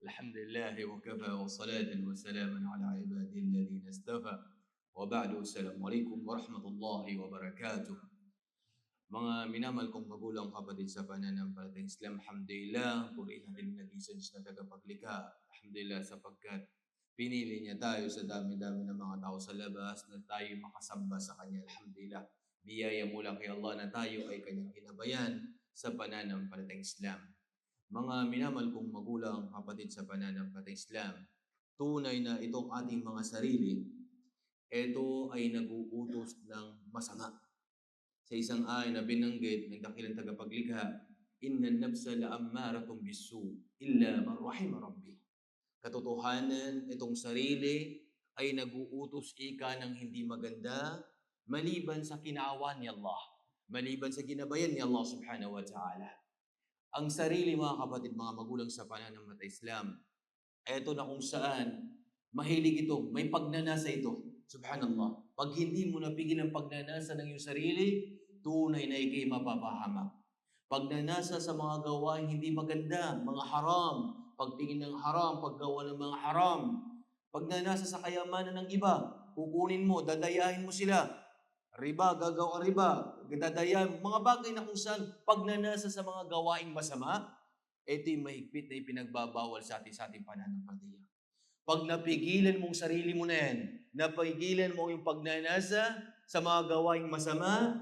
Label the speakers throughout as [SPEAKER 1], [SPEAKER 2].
[SPEAKER 1] الحمد لله وكفى وصلاة وسلاما على عباده الذين اصطفى وبعد السلام عليكم ورحمة الله وبركاته. Mga minamahal kong magulang kapatid sa pananampalatayang Islam, alhamdulillah, purihin natin ang nag-iisa Diyos na tagapaglikha. Alhamdulillah sapagkat pinili niya tayo sa dami-dami ng mga tao sa labas na tayo makasamba sa Kanya. Alhamdulillah, biyaya mula kay Allah na tayo ay Kanyang ginabayan sa pananampalatayang Islam. Mga minamahal kong magulang kapatid sa pananampalatayang Islam, tunay na itong ating mga sarili, ito ay nag-uutos ng masama. Sa isang ayon na binanggit ng dakilang tagapaglikha, inna nafsa la'ammaratun bisu illa man rahima rabbi. Katotohanan, itong sarili ay nag-uutos ika ng hindi maganda maliban sa kinaawan ni Allah, maliban sa ginabayan ni Allah subhanahu wa ta'ala. Ang sarili, mga kapatid, mga magulang sa pananampalatayang Islam, eto na kung saan mahilig ito, may pagnanasa ito. Subhanallah. Pag hindi mo napigil ang pagnanasa ng iyong sarili, tunay na ikay mapapahamak. Pagnanasa sa mga gawain hindi maganda, mga haram, pagtingin ng haram, paggawa ng mga haram, pagnanasa sa kayamanan ng iba, kukunin mo, dadayahin mo sila, riba, gagawa riba, dadayahin, mga bagay na kung saan pagnanasa sa mga gawaing masama, ito yung mahigpit na ipinagbabawal sa ating pananampalataya. Pag napigilan mong sarili mo na yan, napigilan mo yung pagnanasa sa mga gawaing masama,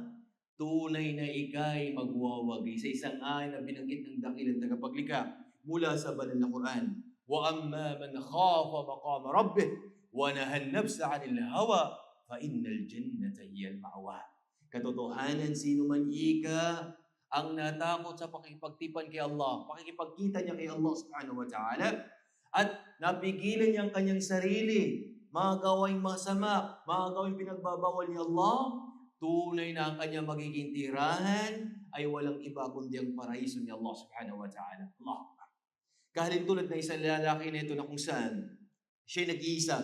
[SPEAKER 1] tunay na ikay magwawagi. Sa isang ayon na binanggit ng dakilang tagapaglikha mula sa banal na Quran, wa amma man khafa maqama rabbih wa nahan nafsa 'anil hawa fa innal jannata hiyal ma'wa. Katotohanan, sino man ika ang natakot sa pakikipagtipan kay Allah, pakikipagkita niya kay Allah subhanahu wa ta'ala, at napigilan niya ang kanyang sarili, mga gawaing masama, mga gawaing pinagbabawal ni Allah, tunay na ang kanyang magiging tirahan ay walang iba kundi ang paraiso ni Allah subhanahu wa ta'ala. Allah. Kahalin tulad ng isang lalaki na ito na kung saan siya'y nag-iisa,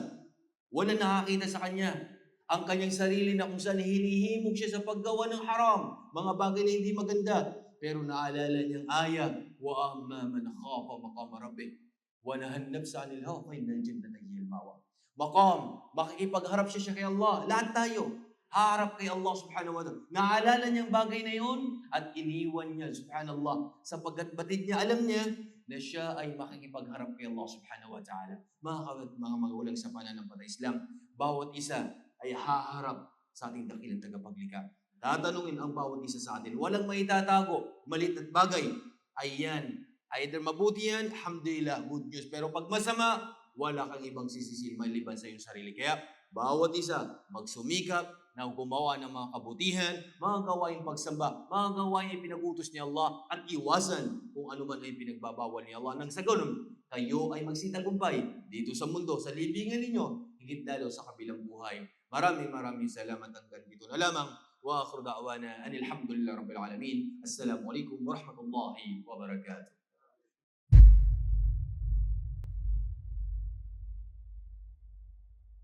[SPEAKER 1] walang nakakita sa kanya, ang kanyang sarili na kung saan hinihimog siya sa paggawa ng haram, mga bagay na hindi maganda, pero naalala niyang aya, wa amma man khafa maqama rabbih wa nahan nafsa 'anil hawa fa innal jannata hiyal ma'wa. Maqam, makikipagharap siya kay Allah. Lahat tayo harap kay Allah subhanahu wa ta'ala. Naalala niyang bagay na yun at iniwan niya, subhanallah, sapagkat batid niya, alam niya na siya ay makikipagharap kay Allah subhanahu wa ta'ala. Mga magulang sa pananampalatayang Islam, bawat isa ay haharap sa ating dakilang tagapaglikha. Tatanungin ang bawat isa sa atin. Walang maitatago, maliit at bagay. Ayan. Either mabuti yan, alhamdulillah, good news. Pero pag masama, wala kang ibang sisisi maliban sa iyong sarili. Kaya, bawat isa magsumikap na gumawa ng mga kabutihan, mga gawaing pagsamba, mga gawaing ipinag-utos ni Allah at iwasan kung ano man ay pinagbabawal ni Allah. Nang sa ganun, kayo ay magsitagumpay dito sa mundo, sa libingan ninyo, higit lalo sa kabilang buhay. Maraming salamat hanggang dito na lamang. Wa akhiru da'wana anil hamdulillahi rabbil alamin. Assalamu alaikum warahmatullahi wabarakatuh.